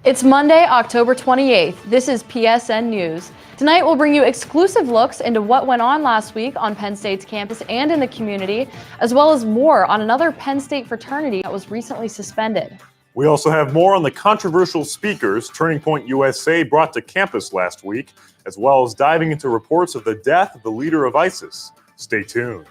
It's Monday, October 28th. This is PSN News. Tonight we'll bring you exclusive looks into what went on last week on Penn State's campus and in the community, as well as more on another Penn State fraternity that was recently suspended. We also have more on the controversial speakers Turning Point USA brought to campus last week, as well as diving into reports of the death of the leader of ISIS. Stay tuned.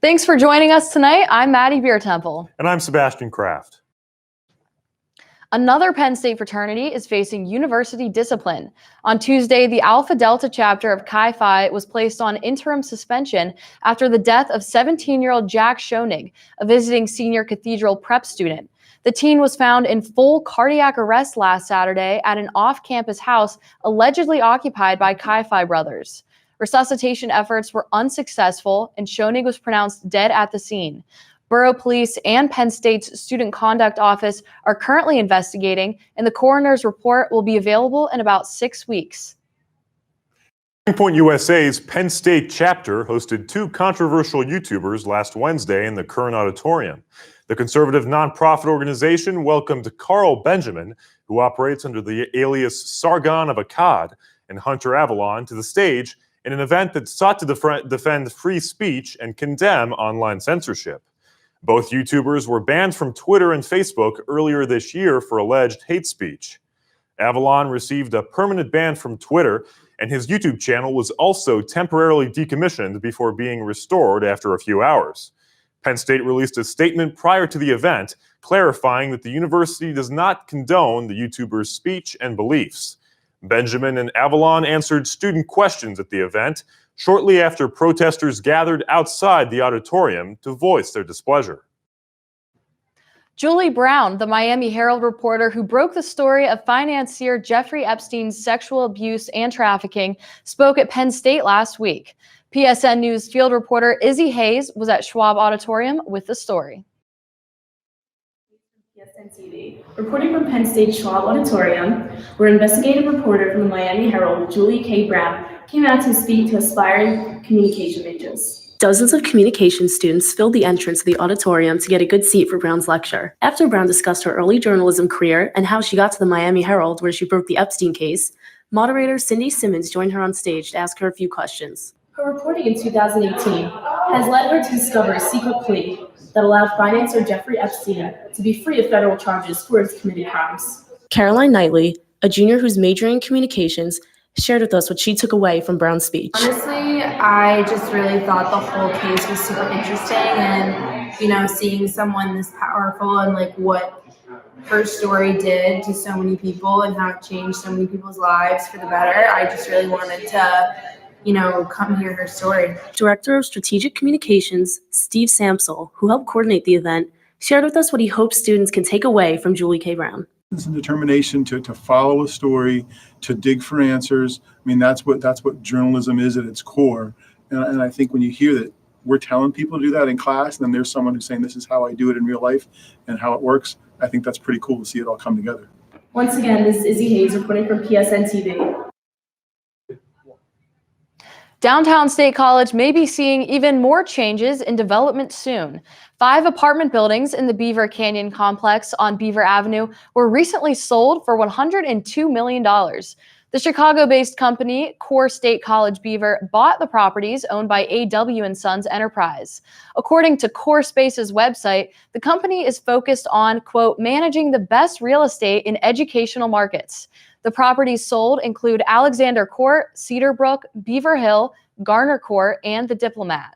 Thanks for joining us tonight. I'm Maddie Biertempfel. And I'm Sebastien Kraft. Another Penn State fraternity is facing university discipline. On Tuesday, the Alpha Delta chapter of Chi Phi was placed on interim suspension after the death of 17-year-old Jack Schoenig, a visiting senior cathedral prep student. The teen was found in full cardiac arrest last Saturday at an off-campus house allegedly occupied by Chi Phi brothers. Resuscitation efforts were unsuccessful, and Schoenig was pronounced dead at the scene. Borough Police and Penn State's Student Conduct Office are currently investigating, and the coroner's report will be available in about 6 weeks. Turning Point USA's Penn State chapter hosted two controversial YouTubers last Wednesday in the Curran Auditorium. The conservative nonprofit organization welcomed Carl Benjamin, who operates under the alias Sargon of Akkad, and Hunter Avalon to the stage in an event that sought to defend free speech and condemn online censorship. Both YouTubers were banned from Twitter and Facebook earlier this year for alleged hate speech. Avalon received a permanent ban from Twitter, and his YouTube channel was also temporarily decommissioned before being restored after a few hours. Penn State released a statement prior to the event, clarifying that the university does not condone the YouTubers' speech and beliefs. Benjamin and Avalon answered student questions at the event shortly after protesters gathered outside the auditorium to voice their displeasure. Julie Brown, the Miami Herald reporter who broke the story of financier Jeffrey Epstein's sexual abuse and trafficking, spoke at Penn State last week. PSN News field reporter Izzy Hayes was at Schwab Auditorium with the story. PSN TV. Reporting from Penn State Schwab Auditorium, where investigative reporter from the Miami Herald, Julie K. Brown, came out to speak to aspiring communication majors. Dozens of communication students filled the entrance of the auditorium to get a good seat for Brown's lecture. After Brown discussed her early journalism career and how she got to the Miami Herald, where she broke the Epstein case, moderator Cindy Simmons joined her on stage to ask her a few questions. Her reporting in 2018 has led her to discover a secret plea that allowed financier Jeffrey Epstein to be free of federal charges for his committed crimes. Caroline Knightley, a junior who's majoring in communications, shared with us what she took away from Brown's speech. Honestly, I just really thought the whole case was super interesting, and seeing someone this powerful and like what her story did to so many people and how it changed so many people's lives for the better. I just really wanted to come hear her story. Director of Strategic Communications, Steve Samsel, who helped coordinate the event, shared with us what he hopes students can take away from Julie K. Brown. It's a determination to follow a story, to dig for answers. I mean, that's what journalism is at its core. And I think when you hear that we're telling people to do that in class, and then there's someone who's saying this is how I do it in real life and how it works, I think that's pretty cool to see it all come together. Once again, this is Izzy Hayes reporting from PSN TV. Downtown State College may be seeing even more changes in development soon. 5 apartment buildings in the Beaver Canyon complex on Beaver Avenue were recently sold for $102 million. The Chicago-based company, Core State College Beaver, bought the properties owned by A.W. & Sons Enterprise. According to Core Space's website, the company is focused on, quote, managing the best real estate in educational markets. The properties sold include Alexander Court, Cedarbrook, Beaver Hill, Garner Court, and the Diplomat.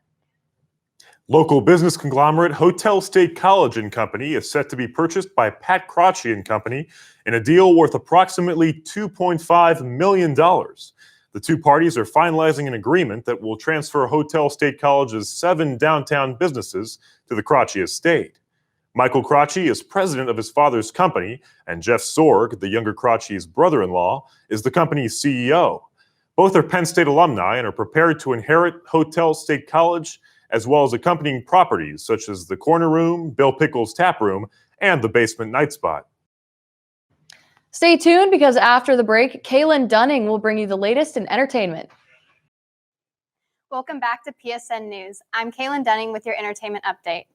Local business conglomerate Hotel State College and Company is set to be purchased by Pat Crotchy and Company in a deal worth approximately $2.5 million. The two parties are finalizing an agreement that will transfer Hotel State College's 7 downtown businesses to the Crotchy estate. Michael Krotche is president of his father's company, and Jeff Sorg, the younger Krotche's brother-in-law, is the company's CEO. Both are Penn State alumni and are prepared to inherit Hotel State College, as well as accompanying properties such as the Corner Room, Bill Pickles Tap Room, and the Basement Night Spot. Stay tuned because after the break, Kaylin Dunning will bring you the latest in entertainment. Welcome back to PSN News. I'm Kaylin Dunning with your entertainment update.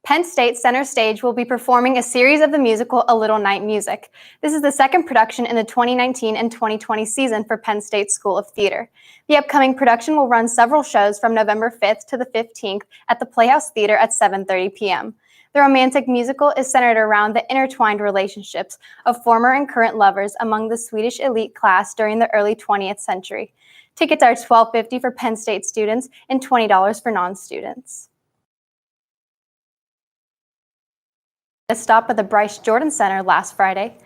Penn State Center Stage will be performing a series of the musical A Little Night Music. This is the second production in the 2019 and 2020 season for Penn State School of Theater. The upcoming production will run several shows from November 5th to the 15th at the Playhouse Theater at 7:30 p.m. The romantic musical is centered around the intertwined relationships of former and current lovers among the Swedish elite class during the early 20th century. Tickets are $12.50 for Penn State students and $20 for non-students. A stop at the Bryce Jordan Center last Friday.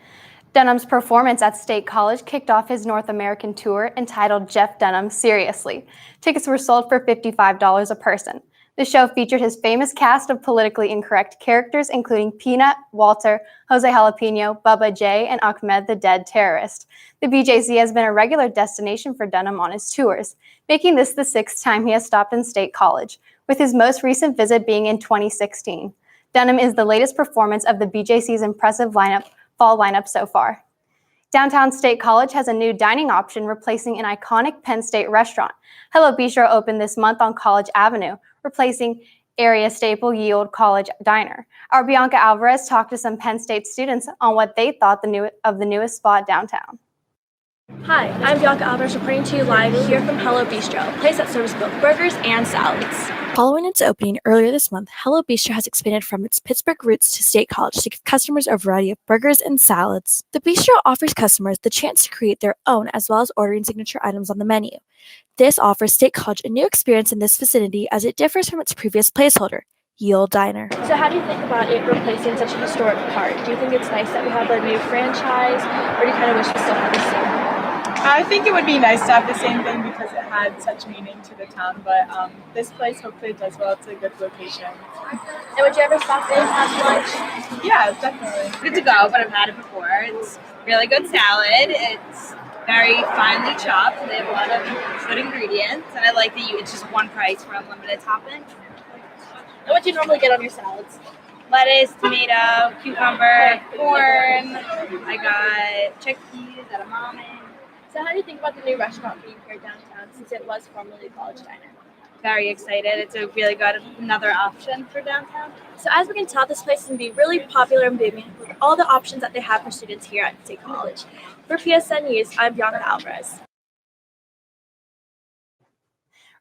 Dunham's performance at State College kicked off his North American tour entitled Jeff Dunham Seriously. Tickets were sold for $55 a person. The show featured his famous cast of politically incorrect characters, including Peanut, Walter, Jose Jalapeno, Bubba J, and Ahmed the Dead Terrorist. The BJC has been a regular destination for Dunham on his tours, making this the sixth time he has stopped in State College, with his most recent visit being in 2016. Dunham is the latest performance of the BJC's impressive fall lineup so far. Downtown State College has a new dining option replacing an iconic Penn State restaurant. Hello Bistro opened this month on College Avenue, replacing area staple Yield College Diner. Our Bianca Alvarez talked to some Penn State students on what they thought of the newest spot downtown. Hi, I'm Bianca Alvarez reporting to you live here from Hello Bistro, a place that serves both burgers and salads. Following its opening earlier this month, Hello Bistro has expanded from its Pittsburgh roots to State College to give customers a variety of burgers and salads. The bistro offers customers the chance to create their own as well as ordering signature items on the menu. This offers State College a new experience in this vicinity as it differs from its previous placeholder, Yield Diner. So how do you think about it replacing such a historic part? Do you think it's nice that we have a new franchise, or do you kind of wish we still had the same? I think it would be nice to have the same thing because it had such meaning to the town, but this place hopefully does well. It's a good location. And would you ever stop in and have lunch? Yeah, definitely. Good to go, but I've had it before. It's really good salad. It's very finely chopped. They have a lot of good ingredients, and I like that it's just one price for unlimited toppings. And what do you normally get on your salads? Lettuce, tomato, cucumber, corn. I got chickpeas, edamame. So how do you think about the new restaurant being here downtown since it was formerly College Diner? Very excited. It's a really good another option for downtown. So as we can tell, this place can be really popular and booming with all the options that they have for students here at State College. For PSN News, I'm Bianca Alvarez.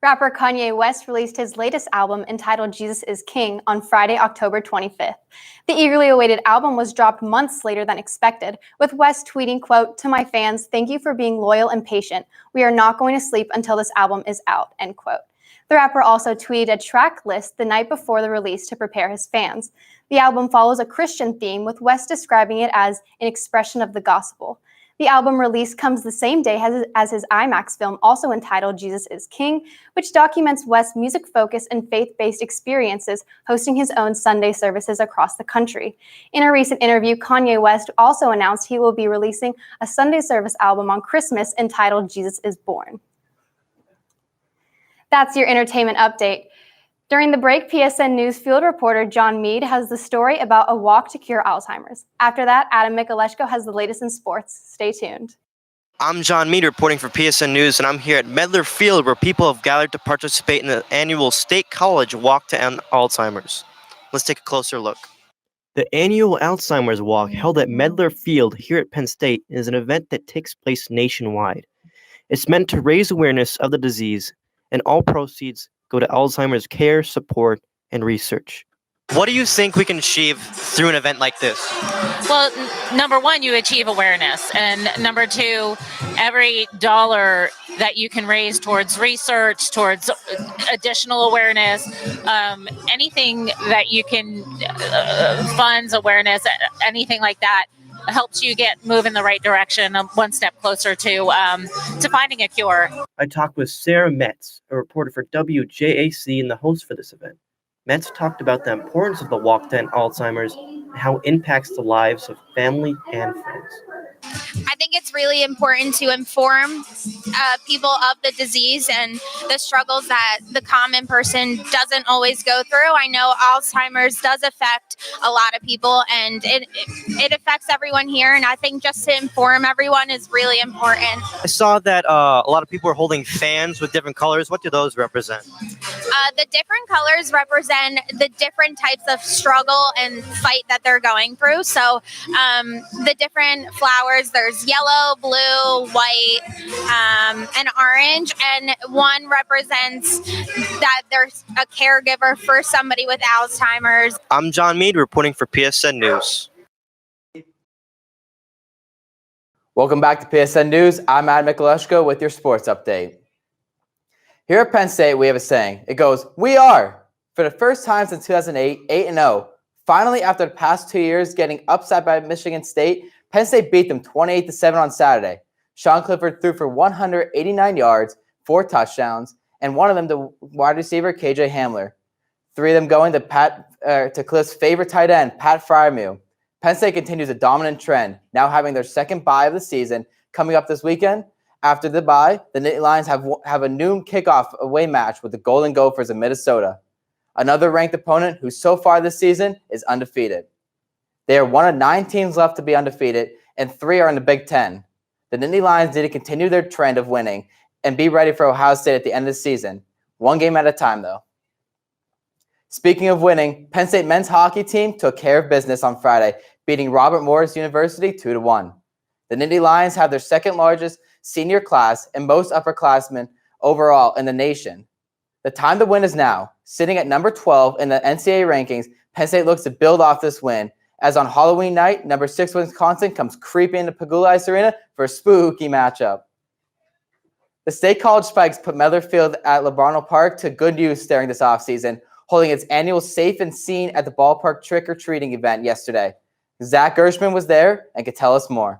Rapper Kanye West released his latest album entitled Jesus is King on Friday, October 25th. The eagerly awaited album was dropped months later than expected, with West tweeting, quote, "To my fans, thank you for being loyal and patient. We are not going to sleep until this album is out," end quote. The rapper also tweeted a track list the night before the release to prepare his fans. The album follows a Christian theme, with West describing it as an expression of the gospel. The album release comes the same day as his IMAX film, also entitled Jesus is King, which documents West's music focus and faith-based experiences, hosting his own Sunday services across the country. In a recent interview, Kanye West also announced he will be releasing a Sunday service album on Christmas entitled Jesus is Born. That's your entertainment update. During the break, PSN News field reporter John Mead has the story about a walk to cure Alzheimer's. After that, Adam Mikoleshko has the latest in sports. Stay tuned. I'm John Mead reporting for PSN News, and I'm here at Medler Field where people have gathered to participate in the annual State College Walk to End Alzheimer's. Let's take a closer look. The annual Alzheimer's Walk held at Medler Field here at Penn State is an event that takes place nationwide. It's meant to raise awareness of the disease, and all proceeds go to Alzheimer's care, support, and research. What do you think we can achieve through an event like this? Well, number one, you achieve awareness. And number two, every dollar that you can raise towards research, towards additional awareness, anything that you can, funds, awareness, anything like that, helps you move in the right direction, one step closer to finding a cure. I talked with Sarah Metz, a reporter for WJAC and the host for this event. Mentz talked about the importance of the walk to end Alzheimer's and how it impacts the lives of family and friends. I think it's really important to inform people of the disease and the struggles that the common person doesn't always go through. I know Alzheimer's does affect a lot of people, and it affects everyone here. And I think just to inform everyone is really important. I saw that a lot of people are holding fans with different colors. What do those represent? The different colors represent the different types of struggle and fight that they're going through. So the different flowers, there's yellow, blue, white, and orange. And one represents that there's a caregiver for somebody with Alzheimer's. I'm John Mead reporting for PSN News. Welcome back to PSN News. I'm Maddie Mikuleshko with your sports update. Here at Penn State, we have a saying. It goes, "We are." For the first time since 2008, 8-0. Finally, after the past 2 years getting upset by Michigan State, Penn State beat them 28-7 on Saturday. Sean Clifford threw for 189 yards, 4 touchdowns, and one of them to wide receiver KJ Hamler. 3 of them going to Cliff's favorite tight end, Pat Fryermuth. Penn State continues a dominant trend, now having their second bye of the season coming up this weekend. After the bye, the Nittany Lions have a noon kickoff away match with the Golden Gophers of Minnesota, another ranked opponent who so far this season is undefeated. They are one of 9 teams left to be undefeated, and 3 are in the Big Ten. The Nittany Lions need to continue their trend of winning and be ready for Ohio State at the end of the season, 1 game at a time though. Speaking of winning, Penn State men's hockey team took care of business on Friday, beating Robert Morris University 2-1. The Nittany Lions have their second largest senior class and most upperclassmen overall in the nation. The time to win is now. Sitting at number 12 in the NCAA rankings, Penn State looks to build off this win, as on Halloween night, number 6 Wisconsin comes creeping into Pagula Ice Arena for a spooky matchup. The State College Spikes put Medler Field at Lebrano Park to good use during this offseason, holding its annual Safe and Seen at the Ballpark trick-or-treating event yesterday. Zach Gershman was there and could tell us more.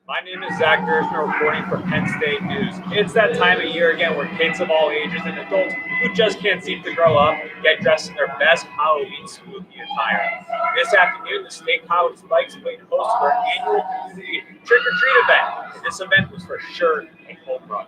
My name is Zach Gershman, reporting for Penn State News. It's that time of year again where kids of all ages and adults who just can't seem to grow up get dressed in their best Halloween spooky attire. This afternoon, the State College Spikes played host to their annual community trick-or-treat event. And this event was for sure a home run.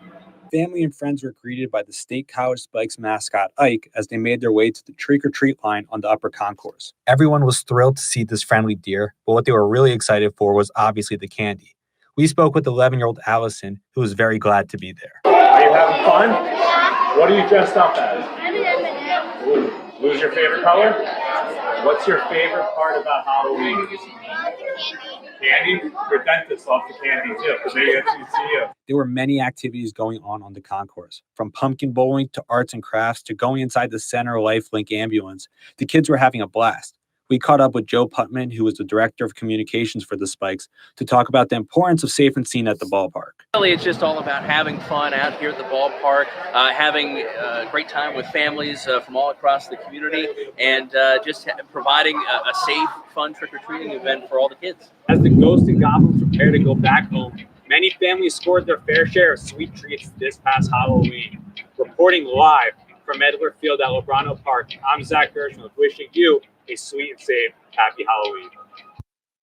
Family and friends were greeted by the State College Spikes mascot, Ike, as they made their way to the trick-or-treat line on the upper concourse. Everyone was thrilled to see this friendly deer, but what they were really excited for was obviously the candy. We spoke with 11-year-old Allison, who was very glad to be there. Are you having fun? What are you dressed up as? Who's your favorite color? What's your favorite part about Halloween? Candy? Your dentist loves the candy too, because they get to see you. There were many activities going on the concourse, from pumpkin bowling to arts and crafts to going inside the Center Lifelink ambulance. The kids were having a blast. We caught up with Joe Putman, who was the director of communications for the Spikes, to talk about the importance of Safe and Seen at the ballpark. Really, it's just all about having fun out here at the ballpark, having a great time with families from all across the community, and just providing a safe, fun trick-or-treating event for all the kids. As the ghosts and goblins prepare to go back home, many families scored their fair share of sweet treats this past Halloween. Reporting live from Medler Field at Lebrano Park, I'm Zach Gershman, wishing you a sweet and safe happy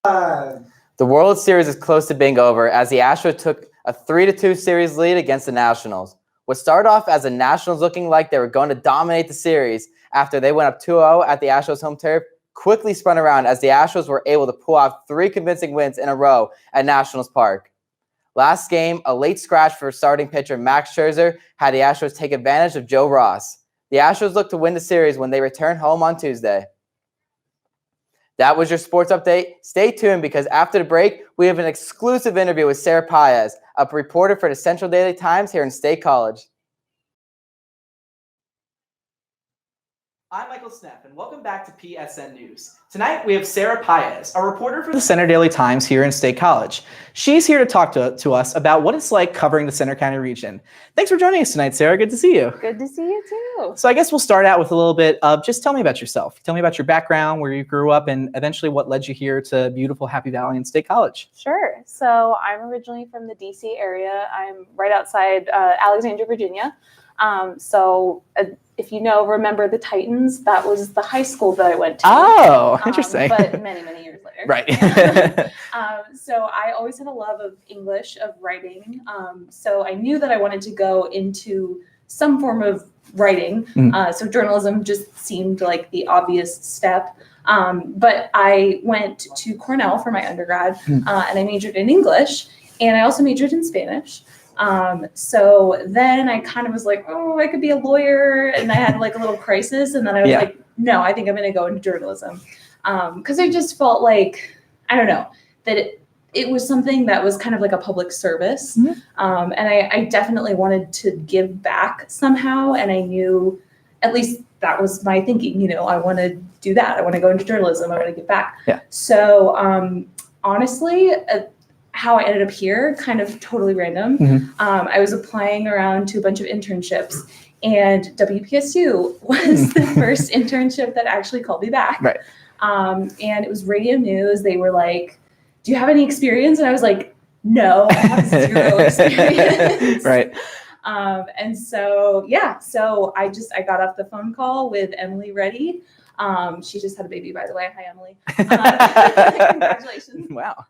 Halloween. The World Series is close to being over as the Astros took a 3-2 series lead against the Nationals. What started off as the Nationals looking like they were going to dominate the series after they went up 2-0 at the Astros home turf quickly spun around as the Astros were able to pull off 3 convincing wins in a row at Nationals Park. Last game, a late scratch for starting pitcher Max Scherzer had the Astros take advantage of Joe Ross. The Astros look to win the series when they return home on Tuesday. That was your sports update. Stay tuned because after the break, we have an exclusive interview with Sarah Paez, a reporter for the Central Daily Times here in State College. I'm Michael Snepp, and welcome back to PSN News. Tonight, we have Sarah Paez, a reporter for the Central Daily Times here in State College. She's here to talk to us about what it's like covering the Center County region. Thanks for joining us tonight, Sarah. Good to see you. Good to see you too. So I guess we'll start out with a little bit of just tell me about yourself. Tell me about your background, where you grew up, and eventually what led you here to beautiful Happy Valley and State College. Sure. So I'm originally from the DC area. I'm right outside Alexandria, Virginia. If you remember the Titans, that was the high school that I went to. Oh, interesting. But many, many years later. Right. So I always had a love of English, of writing. So I knew that I wanted to go into some form of writing. So journalism just seemed like the obvious step. But I went to Cornell for my undergrad, and I majored in English, and I also majored in Spanish. So then I kind of was like, oh, I could be a lawyer. And I had like a little crisis. And then I was like, no, I think I'm going to go into journalism. Cause I just felt like, I don't know, that it was something that was kind of like a public service. And I definitely wanted to give back somehow. And I knew, at least that was my thinking, I want to do that. I want to go into journalism. I want to give back. So, honestly, how I ended up here, kind of totally random. I was applying around to a bunch of internships, and WPSU was the first internship that actually called me back. Right. And it was radio news. They were like, do you have any experience? And I was like, no, I have zero experience. Right. And so, so I got off the phone call with Emily Reddy. She just had a baby, by the way. Hi, Emily. Congratulations. Wow.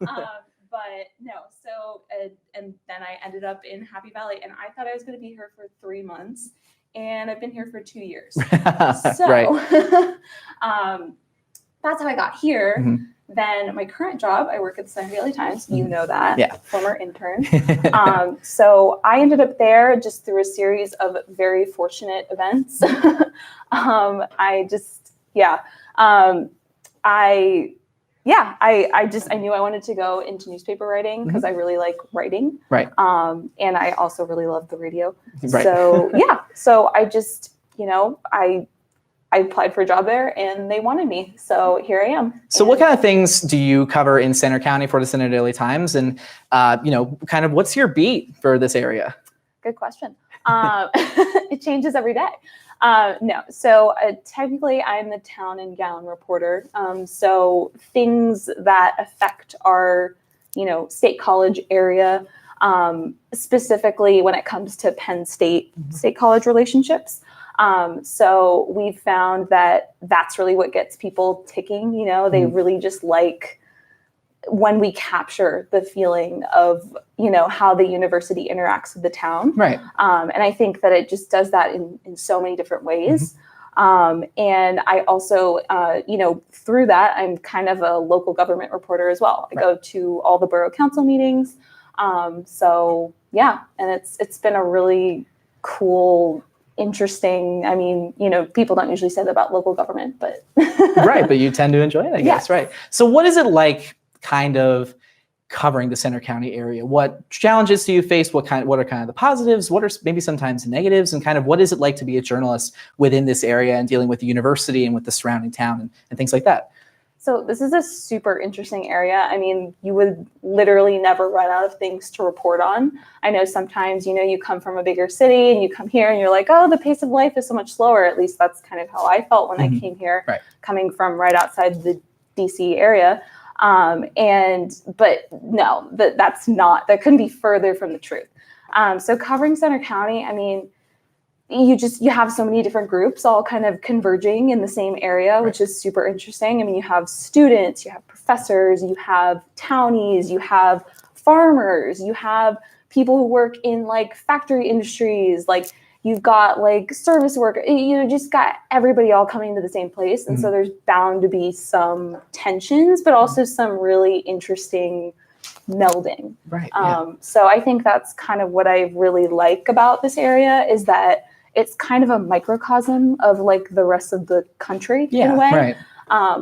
But no, so, and then I ended up in Happy Valley, and I thought I was going to be here for 3 months, and I've been here for 2 years. So, that's how I got here. Then my current job, I work at the Sun Daily Times. You know that, former intern. So I ended up there just through a series of very fortunate events. I knew I wanted to go into newspaper writing because I really like writing. Right. And I also really love the radio. Right. So so I just, I applied for a job there and they wanted me. So here I am. So what kind of things do you cover in Centre County for the Centre Daily Times? And, kind of what's your beat for this area? Good question. It changes every day. So technically I'm the town and gown reporter. So things that affect our, State College area, specifically when it comes to Penn State State College relationships. So we've found that that's really what gets people ticking. They really just like when we capture the feeling of, how the university interacts with the town. Right. And I think that it just does that in so many different ways. And I also, through that, I'm kind of a local government reporter as well. I go to all the borough council meetings. And it's been a really cool, interesting. I mean, people don't usually say that about local government, but right. But you tend to enjoy it, I guess. Right. So what is it like kind of covering the Centre County area? What challenges do you face? What are kind of the positives? What are maybe sometimes the negatives? And kind of what is it like to be a journalist within this area and dealing with the university and with the surrounding town and things like that? So this is a super interesting area. I mean, you would literally never run out of things to report on. I know sometimes, you come from a bigger city and you come here and you're like, oh, the pace of life is so much slower. At least that's kind of how I felt when I came here, coming from right outside the DC area. But no, that couldn't be further from the truth. So covering Centre County, I mean, you have so many different groups all kind of converging in the same area, which is super interesting. I mean, you have students, you have professors, you have townies, you have farmers, you have people who work in like factory industries, like you've got like service work, just got everybody all coming to the same place. And so there's bound to be some tensions, but also some really interesting melding. Right. So I think that's kind of what I really like about this area is that it's kind of a microcosm of like the rest of the country in a way. Right.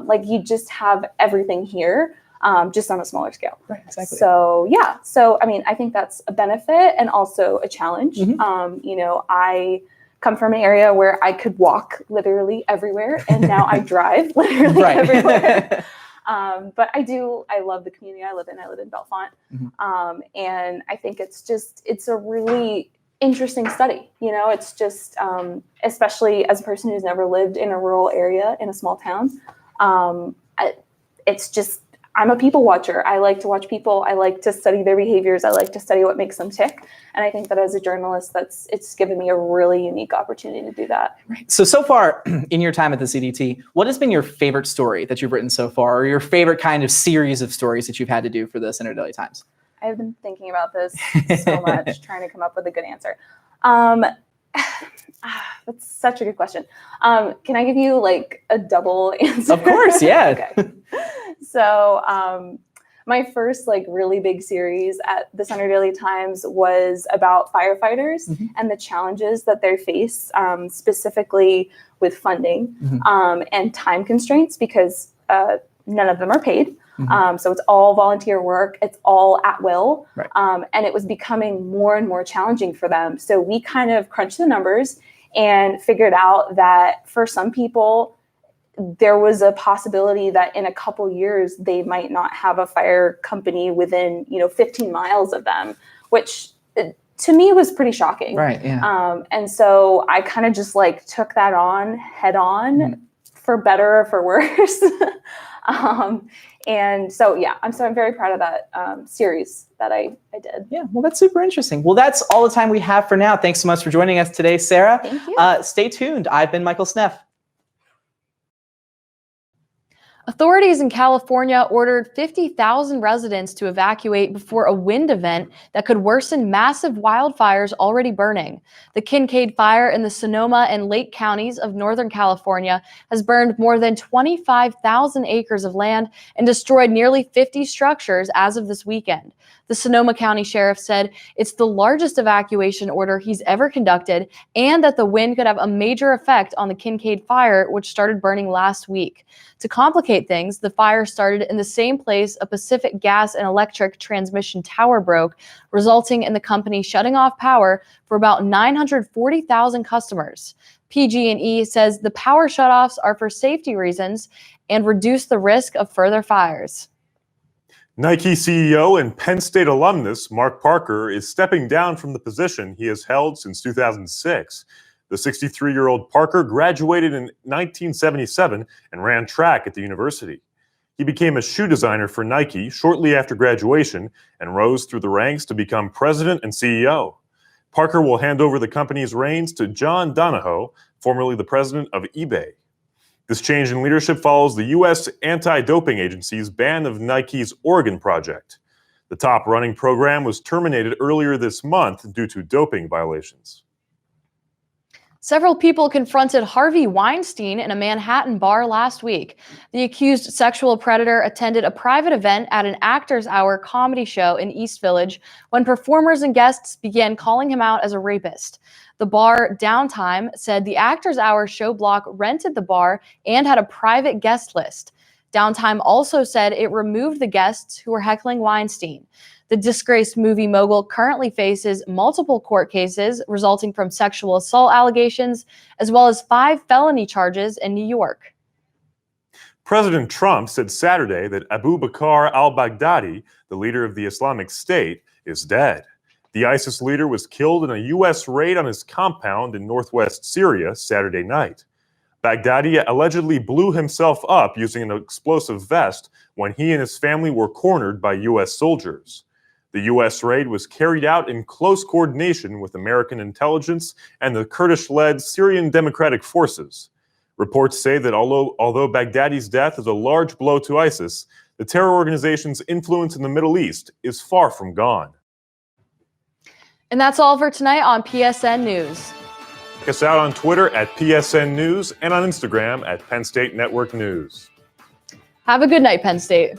Like you just have everything here, just on a smaller scale. Right, exactly. So I mean, I think that's a benefit and also a challenge. I come from an area where I could walk literally everywhere, and now I drive literally everywhere. But I love the community I live in. I live in Bellefonte. And I think it's a really interesting study. It's just, especially as a person who's never lived in a rural area in a small town, I'm a people watcher. I like to watch people. I like to study their behaviors. I like to study what makes them tick. And I think that as a journalist, it's given me a really unique opportunity to do that. Right. So far in your time at the CDT, what has been your favorite story that you've written so far, or your favorite kind of series of stories that you've had to do for the Center Daily Times? I've been thinking about this so much, trying to come up with a good answer. That's such a good question. Can I give you like a double answer? Of course, yeah. Okay. So my first like really big series at the Center Daily Times was about firefighters and the challenges that they face, specifically with funding and time constraints, because none of them are paid. So it's all volunteer work. It's all at will. Right. And it was becoming more and more challenging for them. So we kind of crunched the numbers and figured out that for some people, there was a possibility that in a couple years, they might not have a fire company within, 15 miles of them, which to me was pretty shocking. Right. Yeah. And so I kind of just like took that on head on, for better or for worse. And so, yeah, I'm very proud of that series that I did. Yeah, well, that's super interesting. Well, that's all the time we have for now. Thanks so much for joining us today, Sarah. Thank you. Stay tuned. I've been Michael Sneff. Authorities in California ordered 50,000 residents to evacuate before a wind event that could worsen massive wildfires already burning. The Kincaid fire in the Sonoma and Lake counties of Northern California has burned more than 25,000 acres of land and destroyed nearly 50 structures as of this weekend. The Sonoma County Sheriff said it's the largest evacuation order he's ever conducted, and that the wind could have a major effect on the Kincaid fire, which started burning last week. To complicate things, the fire started in the same place a Pacific Gas and Electric transmission tower broke, resulting in the company shutting off power for about 940,000 customers. PG&E says the power shutoffs are for safety reasons and reduce the risk of further fires. Nike CEO and Penn State alumnus Mark Parker is stepping down from the position he has held since 2006. The 63-year-old Parker graduated in 1977 and ran track at the university. He became a shoe designer for Nike shortly after graduation and rose through the ranks to become president and CEO. Parker will hand over the company's reins to John Donahoe, formerly the president of eBay. This change in leadership follows the U.S. anti-doping agency's ban of Nike's Oregon project. The top running program was terminated earlier this month due to doping violations. Several people confronted Harvey Weinstein in a Manhattan bar last week. The accused sexual predator attended a private event at an Actors Hour comedy show in East Village when performers and guests began calling him out as a rapist. The bar, Downtime, said the Actors Hour show block rented the bar and had a private guest list. Downtime also said it removed the guests who were heckling Weinstein. The disgraced movie mogul currently faces multiple court cases resulting from sexual assault allegations, as well as 5 felony charges in New York. President Trump said Saturday that Abu Bakr al-Baghdadi, the leader of the Islamic State, is dead. The ISIS leader was killed in a U.S. raid on his compound in northwest Syria Saturday night. Baghdadi allegedly blew himself up using an explosive vest when he and his family were cornered by U.S. soldiers. The U.S. raid was carried out in close coordination with American intelligence and the Kurdish-led Syrian Democratic Forces. Reports say that although Baghdadi's death is a large blow to ISIS, the terror organization's influence in the Middle East is far from gone. And that's all for tonight on PSN News. Check us out on Twitter at PSN News and on Instagram at Penn State Network News. Have a good night, Penn State.